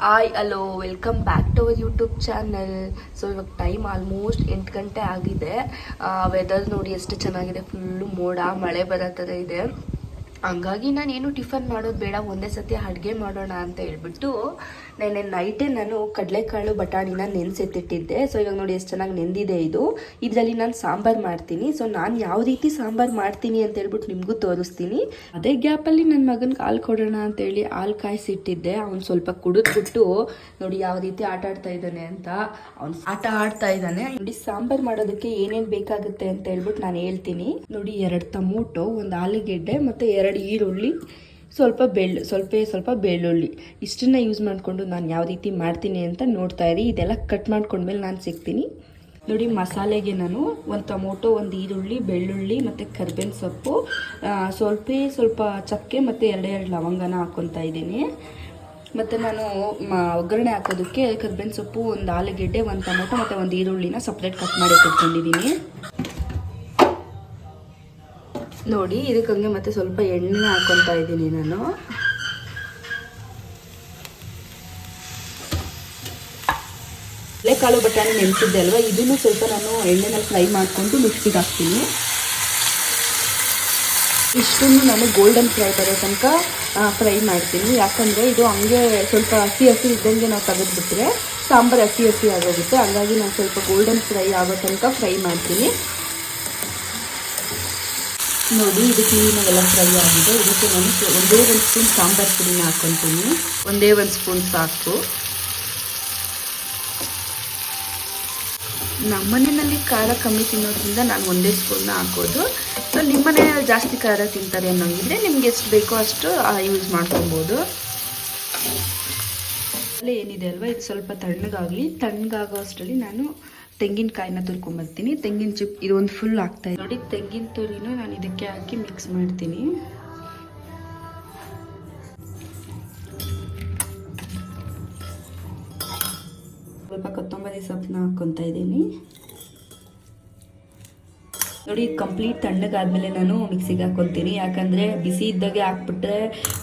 Hi hello welcome back to our YouTube channel. So ಇವಾಗ time almost 8 ಗಂಟೆ ಆಗಿದೆ. Weather ನೋಡಿ ಎಷ್ಟು ಚೆನ್ನಾಗಿದೆ, ಫುಲ್ಲು ಮೋಡ ಮಳೆ ಬರೋ ಥರ ಇದೆ. ಹಂಗಾಗಿ ನಾನೇನು ಟಿಫನ್ ಮಾಡೋದು ಬೇಡ, ಒಂದೇ ಸತಿ ಅಡುಗೆ ಮಾಡೋಣ ಅಂತ ಹೇಳ್ಬಿಟ್ಟು ನೆನ್ನೆ ನೈಟೇ ನಾನು ಕಡಲೆಕಾಳು ಬಟಾಣಿನ ನೆನೆಸೆತ್ತಿಟ್ಟಿದ್ದೆ. ಸೊ ಇವಾಗ ನೋಡಿ ಎಷ್ಟು ಚೆನ್ನಾಗಿ ನೆಂದಿದೆ ಇದು. ಇದರಲ್ಲಿ ನಾನು ಸಾಂಬಾರು ಮಾಡ್ತೀನಿ. ಸೊ ನಾನು ಯಾವ ರೀತಿ ಸಾಂಬಾರು ಮಾಡ್ತೀನಿ ಅಂತ ಹೇಳ್ಬಿಟ್ಟು ನಿಮಗೂ ತೋರಿಸ್ತೀನಿ. ಅದೇ ಗ್ಯಾಪಲ್ಲಿ ನನ್ನ ಮಗನಿಗೆ ಹಾಲು ಕೊಡೋಣ ಅಂತೇಳಿ ಹಾಲು ಕಾಯಿಸಿಟ್ಟಿದ್ದೆ. ಅವ್ನು ಸ್ವಲ್ಪ ಕುಡಿದ್ಬಿಟ್ಟು ನೋಡಿ ಯಾವ ರೀತಿ ಆಟ ಆಡ್ತಾ ಇದ್ದಾನೆ ಅಂತ. ಅವ್ನು ಆಟ ಆಡ್ತಾ ಇದ್ದಾನೆ. ನೋಡಿ ಸಾಂಬಾರು ಮಾಡೋದಕ್ಕೆ ಏನೇನು ಬೇಕಾಗುತ್ತೆ ಅಂತ ಹೇಳ್ಬಿಟ್ಟು ನಾನು ಹೇಳ್ತೀನಿ. ನೋಡಿ 2 ಟೊಮೊಟೊ, 1 ಆಲೂಗೆಡ್ಡೆ ಮತ್ತು 2 ಈರುಳ್ಳಿ, ಸ್ವಲ್ಪ ಬೆಳ್ಳುಳ್ಳಿ, ಇಷ್ಟನ್ನ ಯೂಸ್ ಮಾಡಿಕೊಂಡು ನಾನು ಯಾವ ರೀತಿ ಮಾಡ್ತೀನಿ ಅಂತ ನೋಡ್ತಾ ಇರಿ. ಇದೆಲ್ಲ ಕಟ್ ಮಾಡ್ಕೊಂಡ್ಮೇಲೆ ನಾನು ಸಿಗ್ತೀನಿ. ನೋಡಿ ಮಸಾಲೆಗೆ ನಾನು 1 ಟೊಮೊಟೊ, 1 ಈರುಳ್ಳಿ, ಬೆಳ್ಳುಳ್ಳಿ ಮತ್ತು ಕರ್ಬೇವಿನ ಸೊಪ್ಪು, ಸ್ವಲ್ಪ ಚಕ್ಕೆ ಮತ್ತು 2 ಲವಂಗನ ಹಾಕ್ಕೊತಾ ಇದ್ದೀನಿ. ಮತ್ತು ನಾನು ಒಗ್ಗರಣೆ ಹಾಕೋದಕ್ಕೆ ಕರ್ಬೇವಿನ ಸೊಪ್ಪು, 1 ಆಲೂಗೆಡ್ಡೆ, 1 ಟೊಮೊಟೊ ಮತ್ತು 1 ಈರುಳ್ಳಿನ ಸಪ್ರೇಟ್ ಕಟ್ ಮಾಡಿ ಇಟ್ಕೊಂಡಿದ್ದೀನಿ. ನೋಡಿ ಇದಕ್ಕೆ ಹಂಗೆ ಮತ್ತೆ ಸ್ವಲ್ಪ ಎಣ್ಣೆ ಹಾಕ್ಕೊತಾ ಇದ್ದೀನಿ ನಾನು. ಕಡಲೆಕಾಳು ಬಟಾಣಿ ನೆನೆಸಿದ್ದೆ ಅಲ್ವಾ, ಇದನ್ನು ಸ್ವಲ್ಪ ನಾನು ಎಣ್ಣೆನಲ್ಲಿ ಫ್ರೈ ಮಾಡಿಕೊಂಡು ಮಿಕ್ಸಿಗೆ ಹಾಕ್ತೀನಿ. ಇಷ್ಟನ್ನು ನಾನು ಗೋಲ್ಡನ್ ಫ್ರೈ ಬರೋ ತನಕ ಫ್ರೈ ಮಾಡ್ತೀನಿ. ಯಾಕಂದರೆ ಇದು ಹಂಗೆ ಸ್ವಲ್ಪ ಹಸಿ ಇದ್ದಂಗೆ ನಾವು ತೆಗೆದುಬಿಟ್ರೆ ಸಾಂಬಾರು ಹಸಿ ಆಗೋಗುತ್ತೆ. ಹಂಗಾಗಿ ನಾನು ಸ್ವಲ್ಪ ಗೋಲ್ಡನ್ ಫ್ರೈ ಆಗೋ ತನಕ ಫ್ರೈ ಮಾಡ್ತೀನಿ. ನೋಡಿ ಇದು ಕ್ಲೀನಾಗೆಲ್ಲ ಫ್ರೈ ಆಗಿದೆ. ಇದಕ್ಕೆ ನಾನು 1 ಸ್ಪೂನ್ ಸಾಂಬಾರು ಪುಡಿನ ಹಾಕ್ಕೊತೀನಿ. 1 ಸ್ಪೂನ್ ಸಾಕು. ನಮ್ಮ ಮನೆಯಲ್ಲಿ ಖಾರ ಕಮ್ಮಿ ತಿನ್ನೋದ್ರಿಂದ ನಾನು 1 ಸ್ಪೂನ್ನ ಹಾಕೋದು. ಸೊ ನಿಮ್ಮ ಮನೆಯಲ್ಲಿ ಜಾಸ್ತಿ ಖಾರ ತಿಂತಾರೆ ಅನ್ನೋಂಗಿದ್ರೆ ನಿಮ್ಗೆ ಎಷ್ಟು ಬೇಕೋ ಅಷ್ಟು ಯೂಸ್ ಮಾಡ್ಕೊಬೋದು. ಅಲ್ಲೇ ಏನಿದೆ ಅಲ್ವಾ, ಇದು ಸ್ವಲ್ಪ ತಣ್ಣಗಾಗೋ ಅಷ್ಟರಲ್ಲಿ ನಾನು ತೆಂಗಿನಕಾಯಿನ ತುರ್ಕೊಂಬರ್ತೀನಿ. ತೆಂಗಿನ ಚಿಪ್ ಇದು ಒಂದು ಫುಲ್ ಹಾಕ್ತಾಯಿದೆ. ನೋಡಿ ತೆಂಗಿನ ತುರಿನ ನಾನು ಇದಕ್ಕೆ ಹಾಕಿ ಮಿಕ್ಸ್ ಮಾಡ್ತೀನಿ. ಸ್ವಲ್ಪ ಕೊತ್ತಂಬರಿ ಸೊಪ್ಪನ್ನ ಹಾಕ್ಕೊತಾ ಇದ್ದೀನಿ. ನೋಡಿ ಕಂಪ್ಲೀಟ್ ತಣ್ಣಗಾದ್ಮೇಲೆ ನಾನು ಮಿಕ್ಸಿಗೆ ಹಾಕ್ಕೊತೀನಿ. ಯಾಕಂದರೆ ಬಿಸಿ ಇದ್ದಾಗೆ ಹಾಕ್ಬಿಟ್ರೆ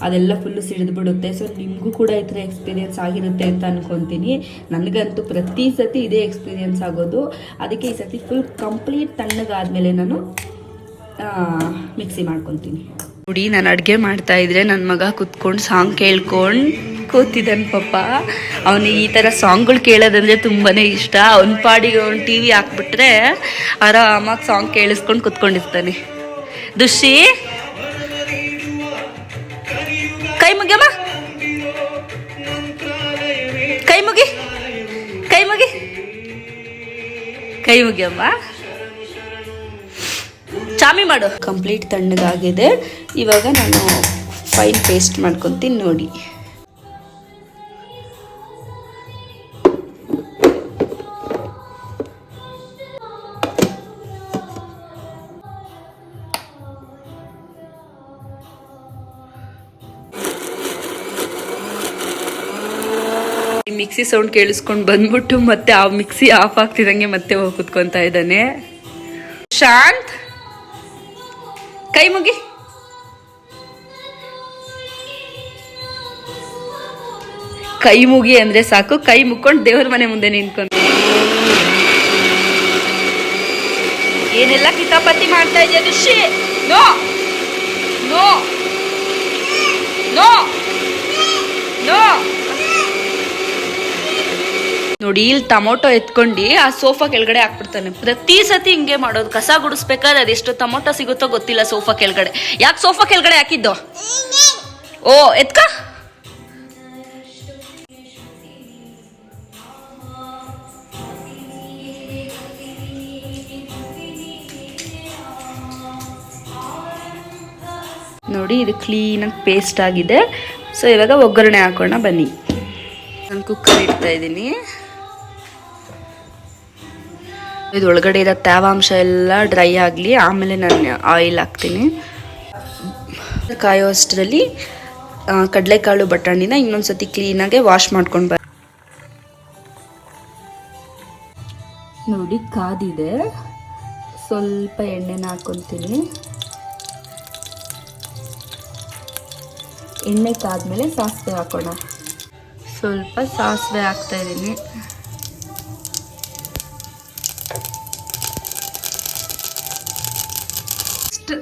ಅದೆಲ್ಲ ಫುಲ್ಲು ಸಿಡಿದ್ಬಿಡುತ್ತೆ. ಸೊ ನಿಮಗೂ ಕೂಡ ಈ ಥರ ಎಕ್ಸ್ಪೀರಿಯೆನ್ಸ್ ಆಗಿರುತ್ತೆ ಅಂತ ಅನ್ಕೊತೀನಿ. ನನಗಂತೂ ಪ್ರತಿ ಸತಿ ಇದೇ ಎಕ್ಸ್ಪೀರಿಯೆನ್ಸ್ ಆಗೋದು. ಅದಕ್ಕೆ ಈ ಸತಿ ಫುಲ್ ಕಂಪ್ಲೀಟ್ ತಣ್ಣಗಾದ್ಮೇಲೆ ನಾನು ಮಿಕ್ಸಿ ಮಾಡ್ಕೊತೀನಿ. ನೋಡಿ ನಾನು ಅಡುಗೆ ಮಾಡ್ತಾಯಿದ್ರೆ ನನ್ನ ಮಗ ಕುತ್ಕೊಂಡು ಸಾಂಗ್ ಕೇಳ್ಕೊಂಡು ಕೂತಿದ್ದಾನೆ ಪಾಪ. ಅವನಿಗೆ ಈ ಥರ ಸಾಂಗ್ಗಳು ಕೇಳೋದಂದರೆ ತುಂಬಾ ಇಷ್ಟ. ಅವ್ನ ಪಾಡಿಗೆ ಅವ್ನು ಟಿ ವಿ ಹಾಕ್ಬಿಟ್ರೆ ಆರಾಮಾಗಿ ಸಾಂಗ್ ಕೇಳಿಸ್ಕೊಂಡು ಕುತ್ಕೊಂಡಿರ್ತಾನೆ. ದುಷಿ ಕೈ ಮುಗಿಯಮ್ಮ, ಕೈ ಮುಗಿಯಮ್ಮ, ಚಾಮಿ ಮಾಡು. ಕಂಪ್ಲೀಟ್ ತಣ್ಣಗಾಗಿದೆ. ಇವಾಗ ನಾನು ಫೈನ್ ಪೇಸ್ಟ್ ಮಾಡ್ಕೊತೀನಿ. ನೋಡಿ ಮಿಕ್ಸಿ ಸೌಂಡ್ ಕೇಳಿಸ್ಕೊಂಡು ಬಂದ್ಬಿಟ್ಟು ಮತ್ತೆ ಆ ಮಿಕ್ಸಿ ಆಫ್ ಆಗ್ತಿದಂಗೆ ಮತ್ತೆ ಹೋಗಿ ಕುತ್ಕೊತಾ ಇದ್ದಾನೆ. ಶಾಂತ್ ಕೈ ಮುಗಿ, ಕೈ ಮುಗಿ ಅಂದ್ರೆ ಸಾಕು. ಕೈ ಮುಕ್ಕೊಂಡು ದೇವ್ರ ಮನೆ ಮುಂದೆ ನಿಂತ್ಕೊಂಡು ಏನೆಲ್ಲ ಕಿತಾಪತಿ ಮಾಡ್ತಾ ಇದೆಯಾ ದುಷಿ? No no no no. ನೋಡಿ ಇಲ್ಲಿ ಟೊಮೊಟೊ ಎತ್ಕೊಂಡು ಆ ಸೋಫಾ ಕೆಳಗಡೆ ಹಾಕ್ಬಿಡ್ತಾನೆ. ಪ್ರತಿ ಸತಿ ಹಿಂಗೆ ಮಾಡೋದು. ಕಸ ಗುಡಿಸ್ಬೇಕಾದ್ರೆ ಅದೆಷ್ಟು ಟೊಮೊಟೊ ಸಿಗುತ್ತೋ ಗೊತ್ತಿಲ್ಲ ಸೋಫಾ ಕೆಳಗಡೆ. ಯಾಕೆ ಸೋಫಾ ಕೆಳಗಡೆ ಹಾಕಿದ್ದು? ಓ ಎತ್ಕ. ನೋಡಿ ಇದು ಕ್ಲೀನಾಗಿ ಪೇಸ್ಟ್ ಆಗಿದೆ. ಸೊ ಇವಾಗ ಒಗ್ಗರಣೆ ಹಾಕೋಣ ಬನ್ನಿ. ನಾನು ಕುಕ್ಕರ್ ಇಡ್ತಾ ಇದ್ದೀನಿ. ಇದೊಳಗಡೆ ಇರೋ ತೇವಾಂಶ ಎಲ್ಲ ಡ್ರೈ ಆಗಲಿ, ಆಮೇಲೆ ನಾನು ಆಯಿಲ್ ಹಾಕ್ತೀನಿ. ಕಾಯೋ ಅಷ್ಟರಲ್ಲಿ ಕಡಲೆಕಾಳು ಬಟಾಣಿನ ಇನ್ನೊಂದು ಸತಿ ಕ್ಲೀನಾಗೆ ವಾಶ್ ಮಾಡ್ಕೊಂಡು ನೋಡಿ ಕಾದಿದೆ. ಸ್ವಲ್ಪ ಎಣ್ಣೆನ ಹಾಕ್ಕೊತೀನಿ. ಎಣ್ಣೆ ಕಾದ್ಮೇಲೆ ಸಾಸಿವೆ ಹಾಕೋಣ. ಸ್ವಲ್ಪ ಸಾಸಿವೆ ಹಾಕ್ತಾ ಇದ್ದೀನಿ.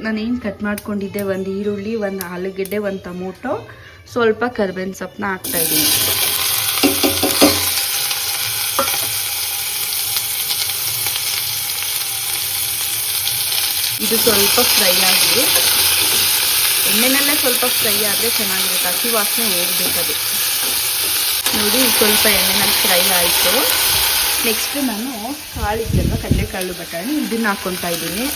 ನಾನೇನು ಕಟ್ ಮಾಡ್ಕೊಂಡಿದ್ದೆ, ಒಂದು ಈರುಳ್ಳಿ, ಒಂದು ಆಲೂಗೆಡ್ಡೆ, ಒಂದು ಟೊಮೊಟೊ, ಸ್ವಲ್ಪ ಕರಿಬೇವಿನ ಸೊಪ್ಪನ್ನ ಹಾಕ್ತಾ ಇದ್ದೀನಿ. ಇದು ಸ್ವಲ್ಪ ಫ್ರೈ ಆಗಲಿ, ಎಣ್ಣೆನಲ್ಲೇ ಸ್ವಲ್ಪ ಫ್ರೈ ಆದರೆ ಚೆನ್ನಾಗಿರುತ್ತೆ, ಹಸಿ ವಾಸನೆ ಹೋಗ್ಬೇಕದು. ನೋಡಿ ಸ್ವಲ್ಪ ಎಣ್ಣೆನಲ್ಲಿ ಫ್ರೈ ಆಯಿತು. ನೆಕ್ಸ್ಟ್ ನಾನು ಕಾಳಿದ್ದೆಲ್ಲ ಕಡಲೆಕಾಳು ಬಟಾಣಿ ಇದನ್ನು ಹಾಕ್ಕೊತಾ ಇದ್ದೀನಿ.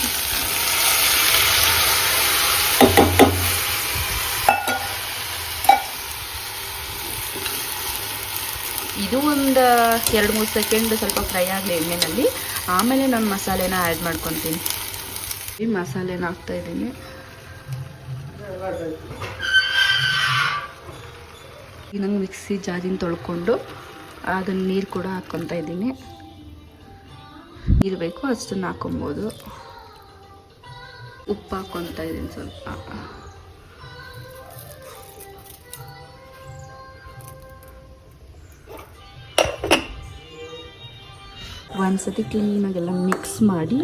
ಇದು ಒಂದು 2-3 ಸೆಕೆಂಡ್ ಸ್ವಲ್ಪ ಫ್ರೈ ಆಗಲಿ ಎಣ್ಣೆಯಲ್ಲಿ, ಆಮೇಲೆ ನಾನು ಮಸಾಲೆನ ಆ್ಯಡ್ ಮಾಡ್ಕೊತೀನಿ. ಈ ಮಸಾಲೆನ ಹಾಕ್ತಾ ಇದ್ದೀನಿ. ನಂಗೆ ಮಿಕ್ಸಿ ಜಾರಿನ ತೊಳ್ಕೊಂಡು ಅದನ್ನು ನೀರು ಕೂಡ ಹಾಕ್ಕೊತಾ ಇದ್ದೀನಿ. ನೀರು ಬೇಕು ಅಷ್ಟನ್ನು ಹಾಕೊಬೋದು. ಉಪ್ಪು ಹಾಕ್ಕೊತಾ ಇದ್ದೀನಿ ಸ್ವಲ್ಪ. ಒಂದ್ಸತಿ ಕ್ಲೀನಾಗೆಲ್ಲ ಮಿಕ್ಸ್ ಮಾಡಿ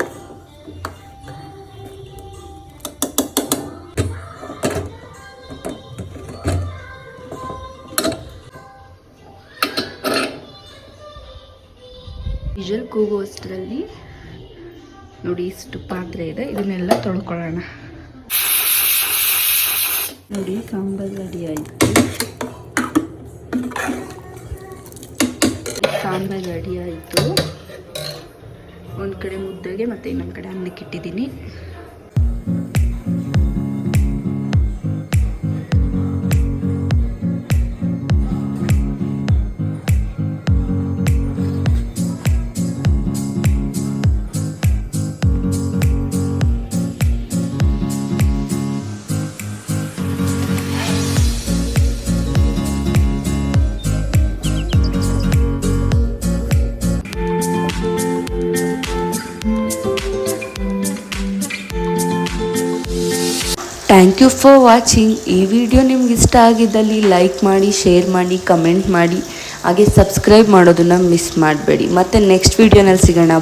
ವಿಜಲ್ ಕೂಗುವಷ್ಟರಲ್ಲಿ ನೋಡಿ ಇಷ್ಟು ಪಾತ್ರೆ ಇದೆ, ಇದನ್ನೆಲ್ಲ ತೊಳ್ಕೊಳ್ಳೋಣ. ನೋಡಿ ಸಾಂಬಾರು ರೆಡಿ ಆಯಿತು. ಸಾಂಬಾರು ರೆಡಿ ಆಯಿತು. ಒಂದು ಕಡೆ ಮುದ್ದೆಗೆ ಮತ್ತು ಇನ್ನೊಂದು ಕಡೆ ಅನ್ನಕ್ಕೆ ಇಟ್ಟಿದ್ದೀನಿ. Thank you for watching. ಈ ವಿಡಿಯೋ ನಿಮ್ಗೆ ಇಷ್ಟ ಆಗಿದ್ದಲ್ಲಿ ಲೈಕ್ ಮಾಡಿ, ಶೇರ್ ಮಾಡಿ, ಕಮೆಂಟ್ ಮಾಡಿ, ಹಾಗೆ ಸಬ್ಸ್ಕ್ರೈಬ್ ಮಾಡೋದನ್ನು ಮಿಸ್ ಮಾಡಬೇಡಿ. ಮತ್ತು ನೆಕ್ಸ್ಟ್ ವಿಡಿಯೋನಲ್ಲಿ ಸಿಗೋಣ.